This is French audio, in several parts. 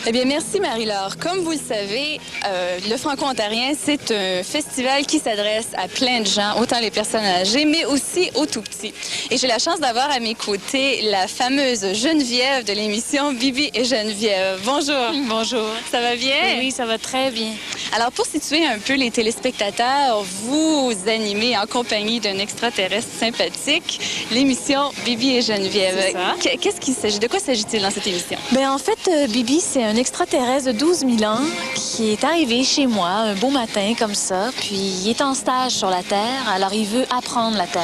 Eh bien, merci Marie-Laure. Comme vous le savez, le Franco-Ontarien, c'est un festival qui s'adresse à plein de gens, autant les personnes âgées, mais aussi aux tout-petits. Et j'ai la chance d'avoir à mes côtés la fameuse Geneviève de l'émission Bibi et Geneviève. Bonjour. Bonjour. Ça va bien? Oui, ça va très bien. Alors, pour situer un peu les téléspectateurs, vous animez en compagnie d'un extraterrestre sympathique l'émission Bibi et Geneviève. C'est ça. Qu'est-ce qu'il s'agit? De quoi s'agit-il dans cette émission? En fait, Bibi, c'est un extraterrestre de 12 000 ans qui est arrivé chez moi un beau matin comme ça, puis il est en stage sur la Terre, alors il veut apprendre la Terre.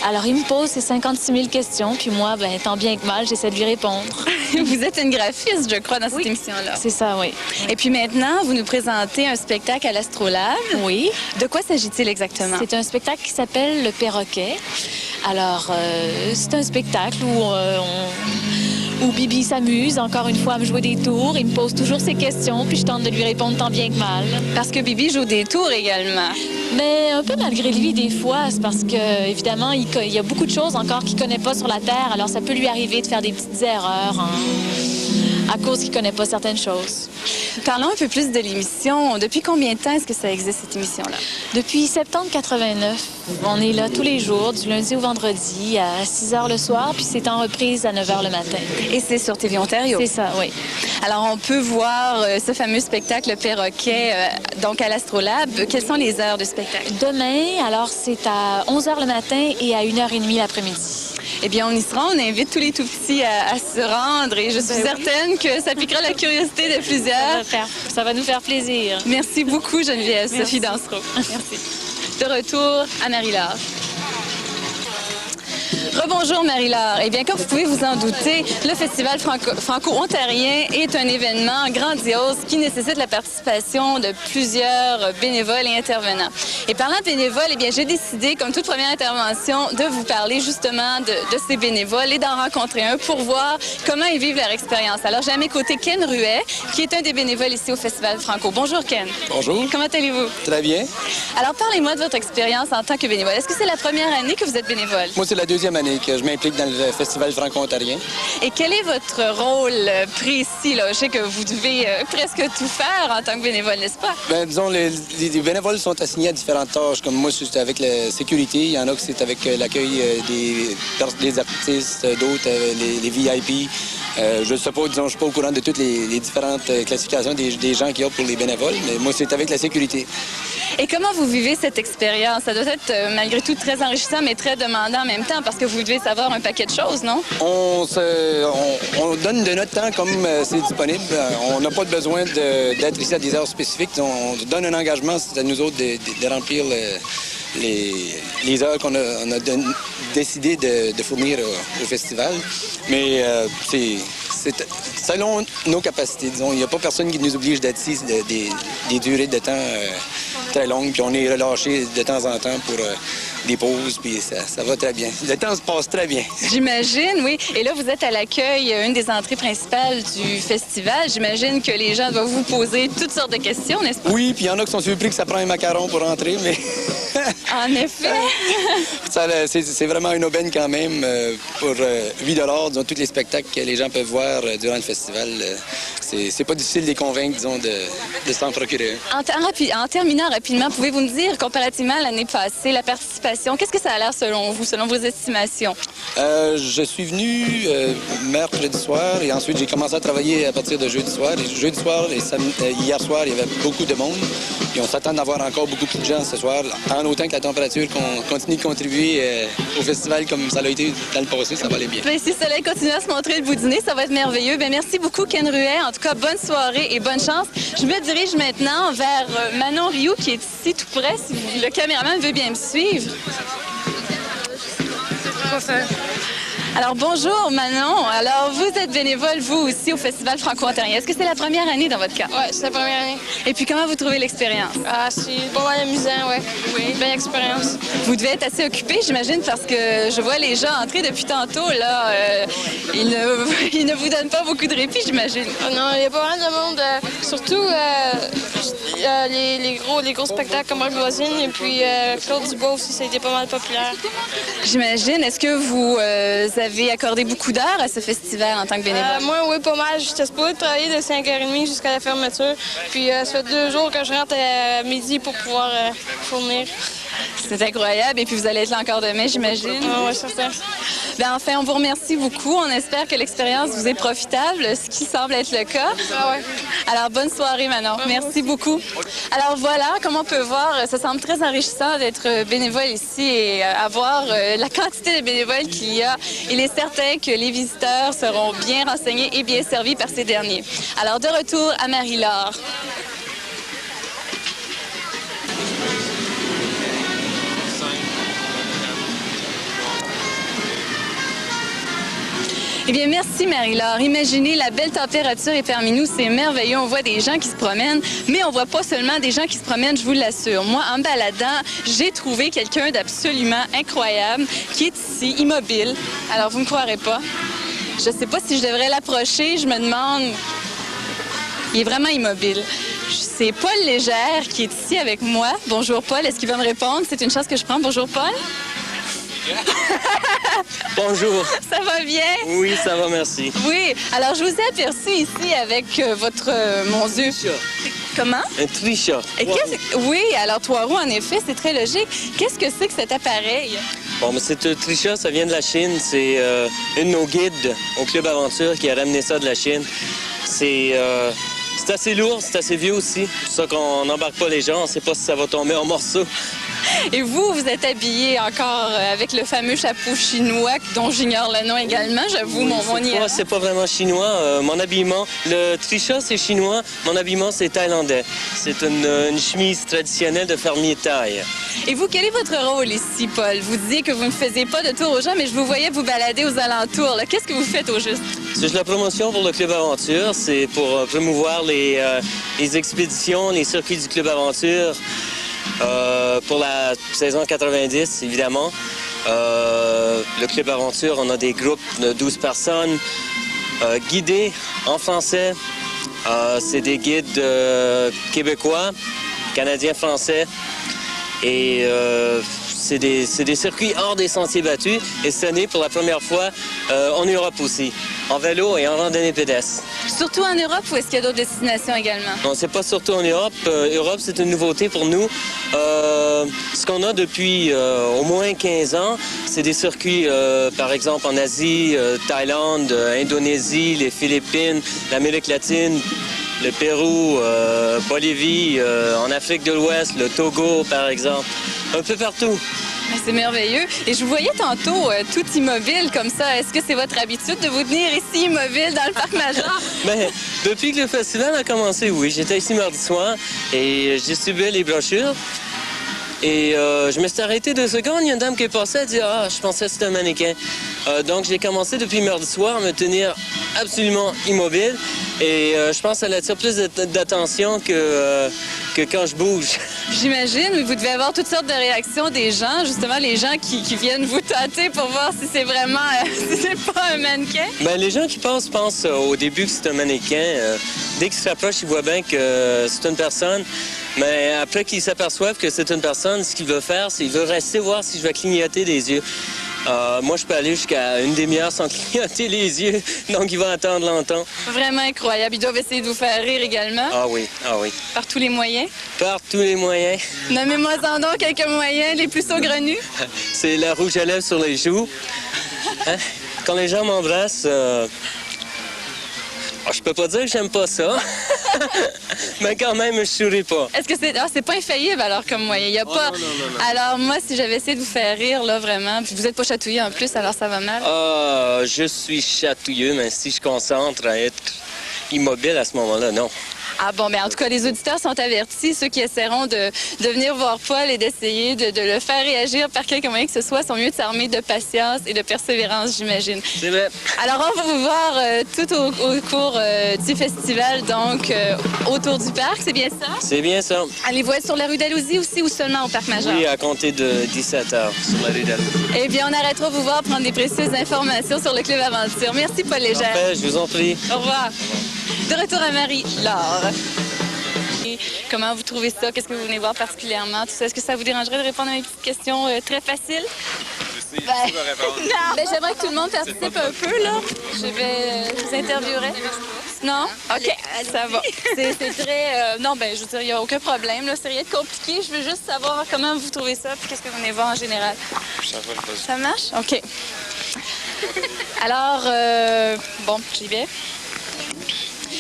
Alors, il me pose ses 56 000 questions, puis moi, tant bien que mal, j'essaie de lui répondre. Vous êtes une graphiste, je crois, dans cette émission-là. C'est ça, oui. Et puis maintenant, vous nous présentez un spectacle à l'Astrolabe. Oui. De quoi s'agit-il exactement? C'est un spectacle qui s'appelle Le Perroquet. Alors, c'est un spectacle où Bibi s'amuse, encore une fois, à me jouer des tours. Il me pose toujours ses questions, puis je tente de lui répondre tant bien que mal. Parce que Bibi joue des tours également. Mais un peu malgré lui, des fois, c'est parce que, évidemment, il y a beaucoup de choses encore qu'il connaît pas sur la Terre, alors ça peut lui arriver de faire des petites erreurs à cause qu'il connaît pas certaines choses. Parlons un peu plus de l'émission. Depuis combien de temps est-ce que ça existe, cette émission-là? Depuis septembre 89. On est là tous les jours, du lundi au vendredi, à 6 h le soir, puis c'est en reprise à 9 h le matin. Et c'est sur TV Ontario? C'est ça, oui. Alors, on peut voir ce fameux spectacle, Le Perroquet, donc à l'Astrolabe. Quelles sont les heures de spectacle? Demain, alors, c'est à 11 h le matin et à 1 h 30 l'après-midi. Eh bien, on y sera. On invite tous les tout-petits à se rendre et je suis certaine que ça piquera la curiosité de plusieurs. Ça va nous faire plaisir. Merci beaucoup, Geneviève. Merci. Sophie Dansereau. Merci. De retour à Marie-Laure. Rebonjour Marie-Laure. Eh bien, comme vous pouvez vous en douter, le Festival franco-ontarien est un événement grandiose qui nécessite la participation de plusieurs bénévoles et intervenants. Et parlant de bénévoles, eh bien, j'ai décidé, comme toute première intervention, de vous parler justement de ces bénévoles et d'en rencontrer un pour voir comment ils vivent leur expérience. Alors, j'ai à mes côtés Ken Ruet, qui est un des bénévoles ici au Festival Franco. Bonjour Ken. Bonjour. Comment allez-vous? Très bien. Alors, parlez-moi de votre expérience en tant que bénévole. Est-ce que c'est la première année que vous êtes bénévole? Moi, c'est la deuxième année que je m'implique dans le Festival franco-ontarien. Et quel est votre rôle précis, là? Je sais que vous devez presque tout faire en tant que bénévole, n'est-ce pas? Disons, les bénévoles sont assignés à différentes tâches. Comme moi, c'est avec la sécurité. Il y en a qui c'est avec l'accueil des artistes, d'autres, les VIP. Je ne sais pas, disons, je suis pas au courant de toutes les différentes classifications des gens qu'il y a pour les bénévoles, mais moi, c'est avec la sécurité. Et comment vous vivez cette expérience? Ça doit être, malgré tout, très enrichissant, mais très demandant en même temps, parce que vous devez savoir un paquet de choses, non? On donne de notre temps comme c'est disponible. On n'a pas besoin d'être ici à des heures spécifiques. On donne un engagement, c'est à nous autres de remplir les heures qu'on a décidé de fournir au festival. Mais c'est selon nos capacités, disons. Il n'y a pas personne qui nous oblige d'être ici des durées de temps très longues. Puis on est relâché de temps en temps pour des pauses, puis ça va très bien. Le temps se passe très bien. J'imagine, oui. Et là, vous êtes à l'accueil, une des entrées principales du festival. J'imagine que les gens doivent vous poser toutes sortes de questions, n'est-ce pas? Oui, puis il y en a qui sont surpris que ça prend un macaron pour entrer, mais... En effet. C'est vraiment une aubaine quand même pour 8 $, disons, tous les spectacles que les gens peuvent voir durant le festival. C'est pas difficile de les convaincre, disons, de s'en procurer. En terminant rapidement, pouvez-vous me dire, comparativement à l'année passée, la participation, qu'est-ce que ça a l'air selon vous, selon vos estimations? Je suis venu mercredi soir et ensuite j'ai commencé à travailler à partir de jeudi soir. Et jeudi soir et hier soir, il y avait beaucoup de monde. Et on s'attend d'avoir encore beaucoup plus de gens ce soir, en autant que la température continue de contribuer au festival comme ça l'a été dans le passé, ça va aller bien. Bien, si le soleil continue à se montrer le bout du nez, ça va être merveilleux. Bien, merci beaucoup, Ken Ruet. En tout cas, bonne soirée et bonne chance. Je me dirige maintenant vers Manon Rioux, qui est ici tout près, si le caméraman veut bien me suivre. Alors, bonjour Manon. Alors, vous êtes bénévole, vous aussi, au Festival franco-ontarien. Est-ce que c'est la première année dans votre cas? Oui, c'est la première année. Et puis, comment vous trouvez l'expérience? Ah, c'est pas mal amusant, ouais. Oui. Belle expérience. Vous devez être assez occupé, j'imagine, parce que je vois les gens entrer depuis tantôt, là. Ils ne vous donnent pas beaucoup de répit, j'imagine. Oh non, il y a pas mal de monde, surtout les gros spectacles comme Marc Voisine et puis Claude Dubois aussi, ça a été pas mal populaire. J'imagine. Est-ce que vous avez accordé beaucoup d'heures à ce festival en tant que bénévole. Moi, oui, pas mal. J'étais supposée travailler de 5h30 jusqu'à la fermeture. Puis ça fait 2 jours que je rentre à midi pour pouvoir fournir. C'est incroyable. Et puis, vous allez être là encore demain, j'imagine. Oui, certain. Bien, enfin, on vous remercie beaucoup. On espère que l'expérience vous est profitable, ce qui semble être le cas. Ah ouais. Alors, bonne soirée, Manon. Merci beaucoup. Alors, voilà, comme on peut voir, ça semble très enrichissant d'être bénévole ici et avoir la quantité de bénévoles qu'il y a. Il est certain que les visiteurs seront bien renseignés et bien servis par ces derniers. Alors, de retour à Marie-Laure. Eh bien, merci Marie-Laure. Imaginez, la belle température est parmi nous, c'est merveilleux. On voit des gens qui se promènent, mais on voit pas seulement des gens qui se promènent, je vous l'assure. Moi, en me baladant, j'ai trouvé quelqu'un d'absolument incroyable qui est ici, immobile. Alors, vous me croirez pas. Je sais pas si je devrais l'approcher, je me demande... Il est vraiment immobile. C'est Paul Légère qui est ici avec moi. Bonjour Paul, est-ce qu'il va me répondre? C'est une chance que je prends. Bonjour Paul. Bonjour. Ça va bien? Oui, ça va, merci. Oui. Alors, je vous ai aperçu ici avec votre... mon Dieu. Comment? Un trichat. Oui, alors 3 roues, en effet, c'est très logique. Qu'est-ce que c'est que cet appareil? Bon, mais c'est un trichat, ça vient de la Chine. C'est une de nos guides au Club Aventure qui a ramené ça de la Chine. C'est assez lourd, c'est assez vieux aussi. C'est pour ça qu'on n'embarque pas les gens. On ne sait pas si ça va tomber en morceaux. Et vous, vous êtes habillé encore avec le fameux chapeau chinois dont j'ignore le nom également. J'avoue, Oui, mon ignorance. c'est pas vraiment chinois. Mon habillement, le trichat, c'est chinois. Mon habillement, c'est thaïlandais. C'est une chemise traditionnelle de fermier thaï. Et vous, quel est votre rôle ici, Paul? Vous disiez que vous ne faisiez pas de tour aux gens, mais je vous voyais vous balader aux alentours. Qu'est-ce que vous faites au juste? C'est juste la promotion pour le Club Aventure. C'est pour promouvoir les expéditions, les circuits du Club Aventure. Pour la saison 90, évidemment. Le Club Aventure, on a des groupes de 12 personnes guidés en français. C'est des guides québécois, canadiens, français. Et c'est des circuits hors des sentiers battus. Et cette année, pour la première fois, en Europe aussi, en vélo et en randonnée pédestre. Surtout en Europe ou est-ce qu'il y a d'autres destinations également? Non, c'est pas surtout en Europe. Europe, c'est une nouveauté pour nous. Ce qu'on a depuis au moins 15 ans, c'est des circuits, par exemple, en Asie, Thaïlande, Indonésie, les Philippines, l'Amérique latine, le Pérou, Bolivie, en Afrique de l'Ouest, le Togo, par exemple. Un peu partout. C'est merveilleux. Et je vous voyais tantôt tout immobile comme ça. Est-ce que c'est votre habitude de vous tenir ici immobile dans le parc majeur? Bien, depuis que le festival a commencé, oui. J'étais ici mardi soir et je distribuais les brochures. Et je me suis arrêté 2 secondes. Il y a une dame qui est passée, elle dit « Ah, je pensais que c'était un mannequin. » Donc, j'ai commencé depuis mardi soir à me tenir absolument immobile. Et je pense que ça attire plus d'attention que quand je bouge. J'imagine, mais vous devez avoir toutes sortes de réactions des gens, justement les gens qui viennent vous tâter pour voir si c'est vraiment, si c'est pas un mannequin. Bien, les gens qui passent pensent au début que c'est un mannequin. Dès qu'ils s'approchent, ils voient bien que c'est une personne. Mais après qu'ils s'aperçoivent que c'est une personne, ce qu'il veut faire, c'est qu'il veut rester voir si je vais clignoter des yeux. Moi, je peux aller jusqu'à une demi-heure sans clignoter les yeux, donc il va attendre longtemps. Vraiment incroyable. Ils doivent essayer de vous faire rire également. Ah oui, ah oui. Par tous les moyens. Par tous les moyens. Nommez-moi-en donc quelques moyens les plus saugrenus. C'est la rouge à lèvres sur les joues. Hein? Quand les gens m'embrassent, je peux pas dire que j'aime pas ça, mais quand même, je souris pas. Est-ce que c'est... Ah, c'est pas infaillible, alors, comme moyen? Il y a pas... Non. Alors, moi, si j'avais essayé de vous faire rire, là, vraiment, puis vous êtes pas chatouillé en plus, alors ça va mal. Je suis chatouilleux, mais si je concentre à être immobile à ce moment-là, non. Ah bon, mais en tout cas, les auditeurs sont avertis. Ceux qui essaieront de venir voir Paul et d'essayer de le faire réagir par quelque moyen que ce soit sont mieux de s'armer de patience et de persévérance, j'imagine. C'est vrai. Alors, on va vous voir tout au cours du festival, donc autour du parc, c'est bien ça? C'est bien ça. Allez-vous être sur la rue d'Alousie aussi ou seulement au parc majeur? Oui, à compter de 17h sur la rue d'Alousie. Eh bien, on arrêtera de vous voir prendre des précieuses informations sur le Club Aventure. Merci, Paul Légère. Parfait, je vous en prie. Au revoir. De retour à Marie-Laure. Comment vous trouvez ça? Qu'est-ce que vous venez voir particulièrement? Tout ça? Est-ce que ça vous dérangerait de répondre à une petite question très facile? Ben, j'aimerais que tout le monde participe un peu, là. Je vous interviewerai. Non? OK, ça va. C'est très... non, ben, je veux dire, il n'y a aucun problème, là. C'est rien de compliqué. Je veux juste savoir comment vous trouvez ça, puis qu'est-ce que vous venez voir en général. Ça marche? OK. Alors, bon, j'y vais.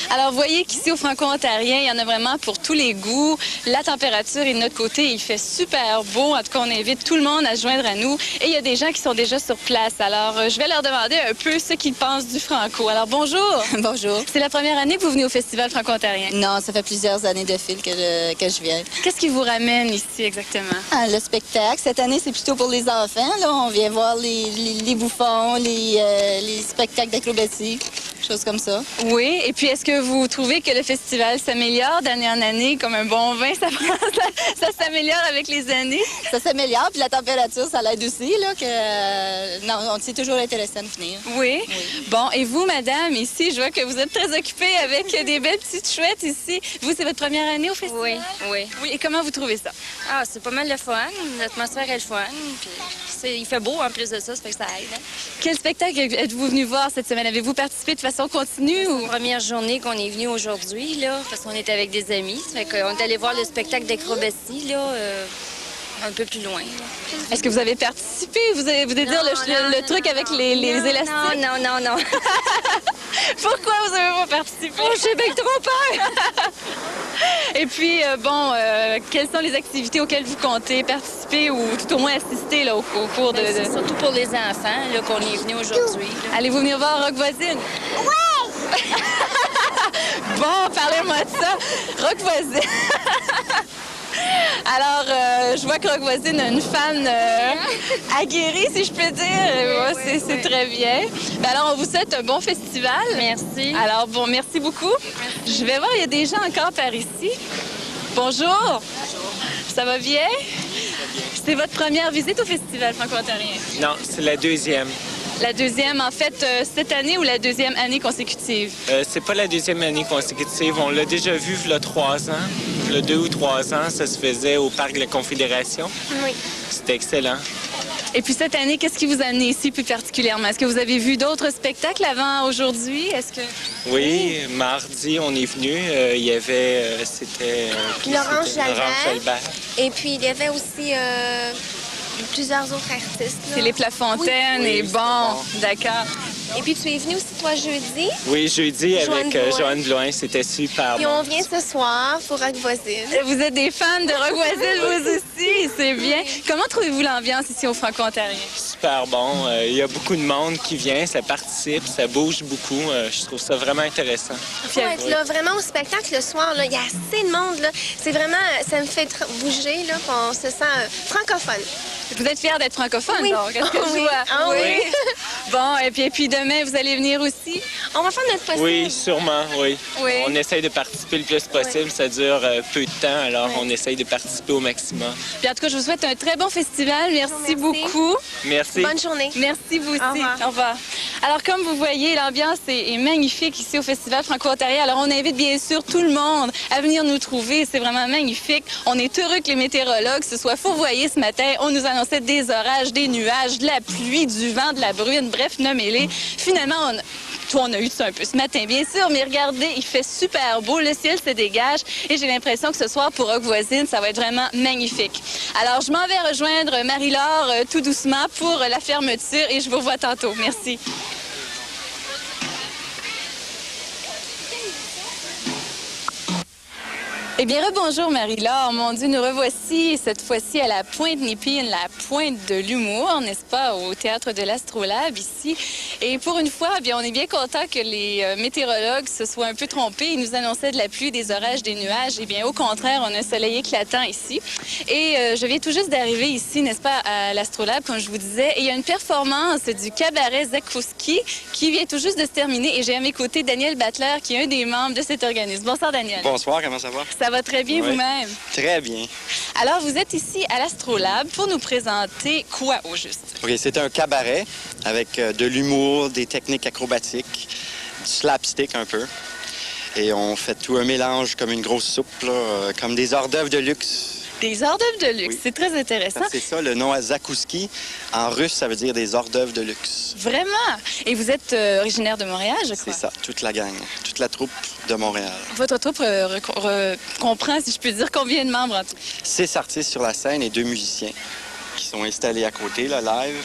Alors, vous voyez qu'ici, au Franco-Ontarien, il y en a vraiment pour tous les goûts. La température est de notre côté. Il fait super beau. En tout cas, on invite tout le monde à se joindre à nous. Et il y a des gens qui sont déjà sur place. Alors, je vais leur demander un peu ce qu'ils pensent du Franco. Alors, bonjour. Bonjour. C'est la première année que vous venez au Festival Franco-Ontarien. Non, ça fait plusieurs années de fil que je viens. Qu'est-ce qui vous ramène ici exactement? Ah, le spectacle. Cette année, c'est plutôt pour les enfants. Là, on vient voir les bouffons, les spectacles d'acrobatie, choses comme ça. Oui. Et puis, est-ce que vous trouvez que le festival s'améliore d'année en année comme un bon vin? Ça s'améliore avec les années? Ça s'améliore, puis la température, ça l'aide aussi. Là, non, c'est toujours intéressant de venir. Oui. Bon, et vous, madame, ici, je vois que vous êtes très occupée avec des belles petites chouettes ici. Vous, c'est votre première année au festival? Oui, oui. Oui, et comment vous trouvez ça? Ah, c'est pas mal le fun. L'atmosphère est le fun. Puis il fait beau en plus de ça, ça fait que ça aide. Hein. Quel spectacle êtes-vous venu voir cette semaine? Avez-vous participé de façon continue? C'est la première journée qu'on est venu aujourd'hui, là, parce qu'on est avec des amis. Ça fait qu'on est allé voir le spectacle d'acrobatie, là, un peu plus loin. Là. Est-ce que vous avez participé? Vous allez dire le truc avec les élastiques? Non. Pourquoi vous n'avez pas participé? Oh, j'ai bien trop peur! Et puis, quelles sont les activités auxquelles vous comptez participer ou tout au moins assister là, au cours de... C'est surtout pour les enfants là, qu'on est venu aujourd'hui. Allez-vous venir voir Rock Voisine? Oui! Bon, parlez-moi de ça. Rock Voisine. Alors, je vois que Rock Voisine a une fan aguerrie, si je peux dire. C'est très bien. Ben alors, on vous souhaite un bon festival. Merci. Alors, bon, merci beaucoup. Merci. Je vais voir, il y a des gens encore par ici. Bonjour. Ça va bien? C'est votre première visite au Festival Franco-Ontarien? Non, c'est la deuxième. La deuxième, en fait, cette année ou la deuxième année consécutive? C'est pas la deuxième année consécutive. On l'a déjà vu il y a 3 ans. Il y a 2 ou 3 ans, ça se faisait au Parc de la Confédération. Oui. C'était excellent. Et puis cette année, qu'est-ce qui vous a amené ici plus particulièrement? Est-ce que vous avez vu d'autres spectacles avant aujourd'hui? Est-ce que... Oui, mardi, on est venu. Il y avait... c'était... Laurent Jalbert. Et puis, il y avait aussi plusieurs autres artistes. C'est les Plafontaines oui. et bon, d'accord. Et puis, tu es venu aussi, toi, jeudi. Oui, jeudi Joanne avec Joanne Bloin. C'était super Et bon. on vient ce soir pour Rock Voisine. Vous êtes des fans de Rock Voisine, vous aussi, c'est bien. Comment trouvez-vous l'ambiance ici au Franco-Ontarien? Super bon. Il y a beaucoup de monde qui vient, ça participe, ça bouge beaucoup. Je trouve ça vraiment intéressant. Il faut être là vraiment au spectacle le soir. Là. Il y a assez de monde. Là. C'est vraiment... Ça me fait bouger. Là, on se sent francophone. Vous êtes fiers d'être francophone, oui. donc? Est-ce que je vois? Ah, oui. Bon, et puis demain, vous allez venir aussi? On va faire notre possible. Oui, sûrement, oui. Oui. On essaye de participer le plus possible. Ça dure peu de temps, alors on essaye de participer au maximum. Puis en tout cas, je vous souhaite un très bon festival. Merci beaucoup. Merci. Bonne journée. Merci vous aussi. Au revoir. Au revoir. Alors, comme vous voyez, l'ambiance est magnifique ici au Festival Franco-Ontarien. Alors, on invite bien sûr tout le monde à venir nous trouver. C'est vraiment magnifique. On est heureux que les météorologues se soient fourvoyés ce matin. On nous annonçait des orages, des nuages, de la pluie, du vent, de la bruine, bref, nommez-les. Finalement, on a eu ça un peu ce matin, bien sûr, mais regardez, il fait super beau, le ciel se dégage et j'ai l'impression que ce soir, pour Rock Voisine, ça va être vraiment magnifique. Alors, je m'en vais rejoindre Marie-Laure tout doucement pour la fermeture et je vous revois tantôt. Merci. Eh bien, rebonjour Marie-Laure. Mon Dieu, nous revoici cette fois-ci à la Pointe Nipine, la pointe de l'humour, n'est-ce pas, au Théâtre de l'Astrolabe ici. Et pour une fois, eh bien, on est bien content que les météorologues se soient un peu trompés. Ils nous annonçaient de la pluie, des orages, des nuages. Eh bien, au contraire, on a un soleil éclatant ici. Et je viens tout juste d'arriver ici, n'est-ce pas, à l'Astrolabe, comme je vous disais. Et il y a une performance du cabaret Zakowski qui vient tout juste de se terminer. Et j'ai à mes côtés Daniel Battler, qui est un des membres de cet organisme. Bonsoir, Daniel. Bonsoir, comment ça va? Ça va très bien vous-même? Très bien. Alors, vous êtes ici à l'Astrolabe pour nous présenter quoi au juste? OK, c'est un cabaret avec de l'humour, des techniques acrobatiques, du slapstick un peu. Et on fait tout un mélange comme une grosse soupe, là, comme des hors-d'œuvre de luxe Des hors-d'œuvre de luxe, Oui. c'est très intéressant. C'est ça, le nom zakouski. En russe, ça veut dire des hors-d'œuvre de luxe. Vraiment? Et vous êtes originaire de Montréal, je crois? C'est ça, toute la gang, toute la troupe de Montréal. Votre troupe comprend, si je peux dire, combien de membres en tout? 6 artistes sur la scène et 2 musiciens qui sont installés à côté, là, live,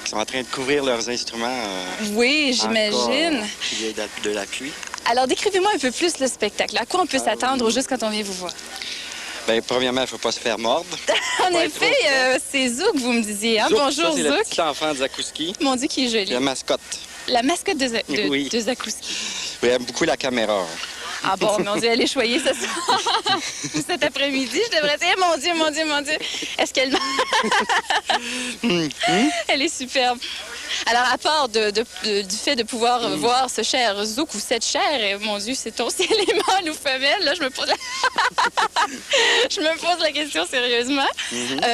qui sont en train de couvrir leurs instruments. Oui, j'imagine. Il y a de la pluie. Alors, décrivez-moi un peu plus le spectacle. À quoi on peut s'attendre au juste quand on vient vous voir? Bien, premièrement, il ne faut pas se faire mordre. En effet, c'est Zouk, vous me disiez. Hein? Zouk, Bonjour, ça, c'est le Zouk. petit enfant de Zakouski, Mon Dieu, qui est joli. la mascotte. La mascotte de, Oui. de Zakouski. Oui, il aime beaucoup la caméra. Ah bon, mon Dieu, elle est choyée ce soir. Ou cet après-midi, je devrais dire, mon Dieu, mon Dieu, mon Dieu. Est-ce qu'elle... Elle est superbe. Alors, à part du fait de pouvoir voir ce cher Zouk ou cette chair, et, mon Dieu, c'est-on si elle est mâle ou femelle? Là, je me pose la question sérieusement.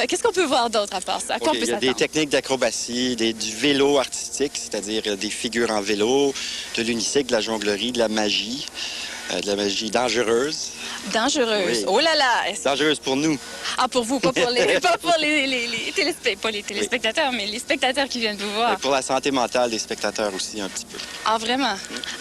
Qu'est-ce qu'on peut voir d'autre à part ça? À quoi on peut Il y a des s'attendre? techniques d'acrobatie, du vélo artistique, c'est-à-dire des figures en vélo, de l'unicycle, de la jonglerie, de la magie dangereuse. Dangereuse. Oui. Oh là là! Dangereuse pour nous. Ah, pour vous, pas pour les, pas pour pas les téléspectateurs, mais les spectateurs qui viennent vous voir. Et pour la santé mentale des spectateurs aussi, un petit peu. Ah, vraiment?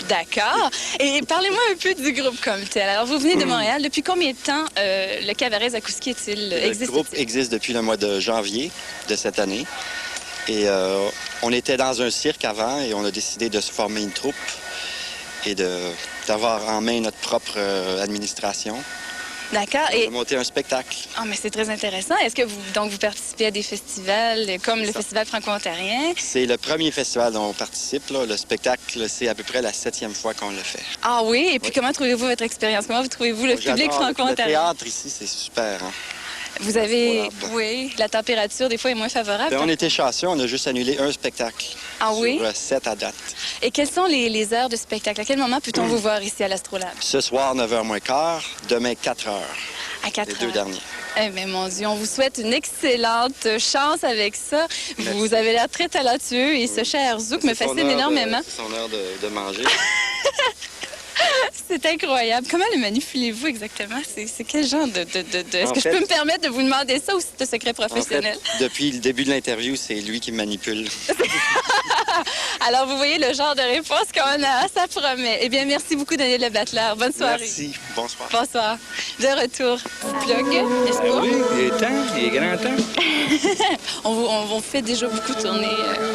D'accord. Et parlez-moi un peu du groupe comme tel. Alors, vous venez de Montréal. Depuis combien de temps le cabaret Zakouski Le groupe existe depuis le mois de janvier de cette année. Et on était dans un cirque avant et on a décidé de se former une troupe et d'avoir en main notre propre administration. D'accord. Et monter un spectacle. Ah, mais c'est très intéressant. Est-ce que vous participez à des festivals comme le Festival franco-ontarien? C'est le premier festival dont on participe. Là. Le spectacle, c'est à peu près la 7e fois qu'on le fait. Ah oui? Et puis comment trouvez-vous votre expérience? Comment trouvez-vous le public franco-ontarien? Le théâtre ici, c'est super. Hein? Vous avez, oui, la température des fois est moins favorable. Bien, on était chanceux, on a juste annulé un spectacle. Ah oui? Sur 7 à date. Et quelles sont les heures de spectacle? À quel moment peut-on vous voir ici à l'Astrolabe? Ce soir, 9h moins quart. Demain, 4h. À 4h. Les 2 derniers. Eh bien, mon Dieu, on vous souhaite une excellente chance avec ça. Merci. Vous avez l'air très talentueux et ce cher Zouk me fascine énormément. C'est son heure de manger. C'est incroyable. Comment le manipulez-vous exactement? C'est quel genre de... Est-ce que je fait- peux me permettre de vous demander ça ou c'est un secret professionnel? En fait, depuis le début de l'interview, c'est lui qui me manipule. Alors, vous voyez le genre de réponse qu'on a, ça promet. Eh bien, merci beaucoup, Daniel Le Battleur. Bonne soirée. Merci. Bonsoir. Bonsoir. De retour. Plug, n'est-ce pas? Oui, il est temps, il est grand temps. on fait déjà beaucoup tourner.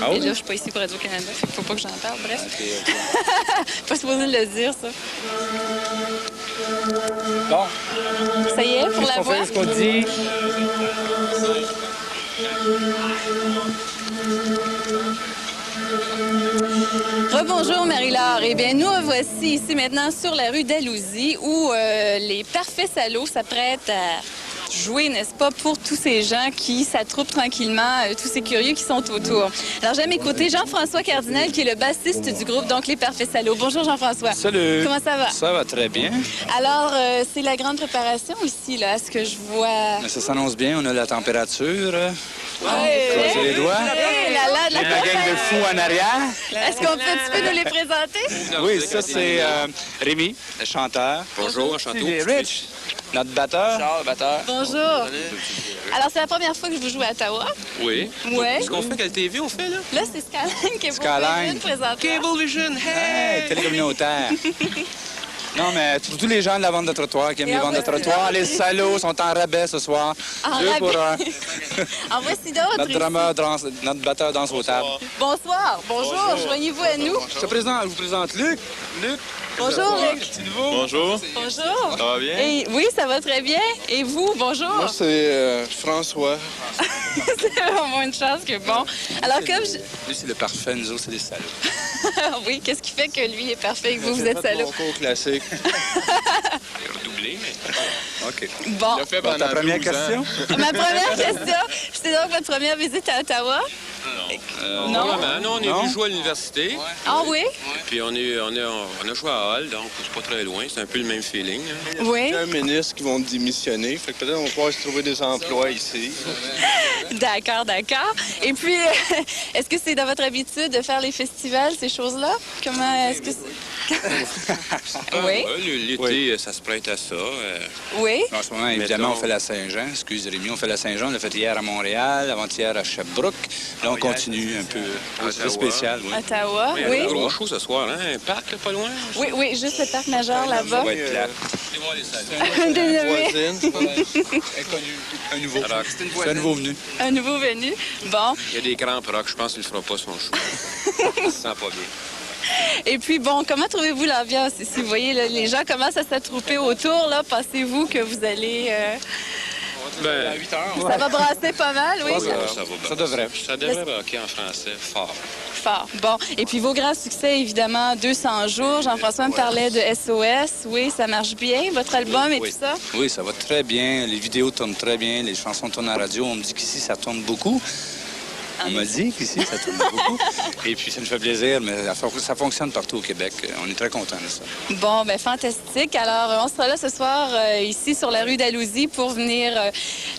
Ah Et oui? là, je suis pas ici pour Radio-Canada. Fait qu'il faut pas que j'en parle. Bref. Pas supposé le dire, ça. Bon, Ça y est, pour la qu'est-ce qu'on voix? fait, ce qu'on dit? Rebonjour Marie-Laure. Eh bien, nous voici ici maintenant sur la rue d'Alousie où les parfaits salauds s'apprêtent à jouer, n'est-ce pas, pour tous ces gens qui s'attroupent tranquillement, tous ces curieux qui sont autour. Alors, j'ai à mes côtés Jean-François Cardinal, qui est le bassiste du groupe, donc les Parfaits Salauds. Bonjour Jean-François. Salut. Comment ça va? Ça va très bien. Alors, c'est la grande préparation ici, là, à ce que je vois. Ça s'annonce bien, on a la température. Croisez les doigts. La La gang de fous en arrière. Est-ce qu'on peut un petit peu nous les présenter? Oui, ça c'est Rémi, le chanteur. Bonjour, enchanté. C'est Rich, notre batteur. Charles, batteur. Bonjour. Alors, c'est la première fois que je vous joue à Ottawa. Oui. Ouais. Ce qu'on fait, quelle TV on fait, là? Là, c'est Skyline qui est Skyline. présentement. Cablevision, hey! Hey, télé communautaire. Non, mais tous les gens de la vente de trottoir qui aiment les ventes de trottoir, les salauds sont en rabais ce soir. En 2 pour 1. rabais. En voici d'autres. Notre ici. drameur, notre batteur danse aux tables. Bonsoir. Bonjour. Joignez-vous à nous. Je vous présente Luc. Luc. Bonjour, Luc. Bonjour. Bonjour. Ça va bien? Et, oui, ça va très bien. Et vous, bonjour. Moi, c'est François. C'est vraiment une chance que bon. Alors, comme je... Lui, c'est le parfait, nous autres, c'est des salauds. Oui, qu'est-ce qui fait que lui est parfait et que vous êtes salaud? Concours classique. Redoublé, mais... OK. Bon. Il a fait Bon, ta pendant première 12 ans. question? Ma première question, c'est donc votre première visite à Ottawa? Non. Non? Vraiment, non, on est venu jouer à l'université. Ah oui? Puis on a joué à Hall, donc c'est pas très loin. C'est un peu le même feeling. Hein. Oui. Il y a un ministre qui vont démissionner. Fait que peut-être on va pouvoir se trouver des emplois ici. D'accord, d'accord. Et puis, est-ce que c'est dans votre habitude de faire les festivals, ces choses-là? Comment est-ce que c'est... Oui. L'été, ça se prête à ça. Oui. En ce moment, évidemment, on fait la Saint-Jean. Excuse Rémi, on fait la Saint-Jean. On l'a fait hier à Montréal, avant-hier à Sherbrooke. Là, on continue un peu. C'est spécial, oui. Ottawa, oui. Il y a un gros show ce soir, hein? Un parc, là, pas loin? Oui, oui, juste le parc majeur là-bas. Ça va être plate. Un nouveau. C'est un nouveau venu. Un nouveau venu. Bon. Il y a des crampes rock. Je pense qu'il ne fera pas son show. Il se sent pas bien. Et puis, bon, comment trouvez-vous l'ambiance ici? Vous voyez, là, les gens commencent à s'attrouper autour. Là, pensez-vous que vous allez... À 8 heures. Ça va brasser pas mal, oui? Ça devrait. Ça devrait rocker en français, fort. Fort. Bon. Et puis, vos grands succès, évidemment, 200 jours. Jean-François me parlait de SOS. Oui, ça marche bien, votre album et tout ça? Oui, ça va très bien. Les vidéos tournent très bien. Les chansons tournent en radio. On me dit qu'ici, ça tourne beaucoup. On m'a dit qu'ici, ça tourne beaucoup. Et puis, ça nous fait plaisir, mais ça fonctionne partout au Québec. On est très contents de ça. Bon, bien, fantastique. Alors, on sera là ce soir, ici, sur la rue d'Alousie, pour venir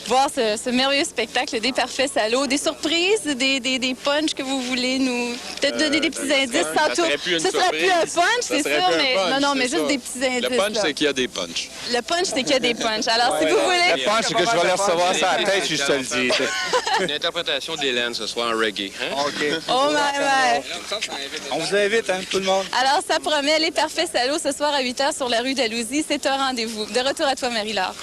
voir ce merveilleux spectacle des Parfaits Salauds. Des surprises, des punchs que vous voulez nous... Peut-être donner des petits indices tantôt. Ce serait plus un punch, c'est sûr, mais... Non, mais juste des petits indices. Le punch, c'est qu'il y a des punchs. Le punch, c'est qu'il y a des punchs. Alors, si vous voulez... Le punch, c'est que je vais les recevoir ça à la tête, je te le dis. Une interprétation d'Hélène ce soir en reggae. Hein? OK. Oh, my. On vous invite, hein, tout le monde. Alors, ça promet les Parfaits Salauds ce soir à 8 h sur la rue d'Alousie. C'est un rendez-vous. De retour à toi, Marie-Laure.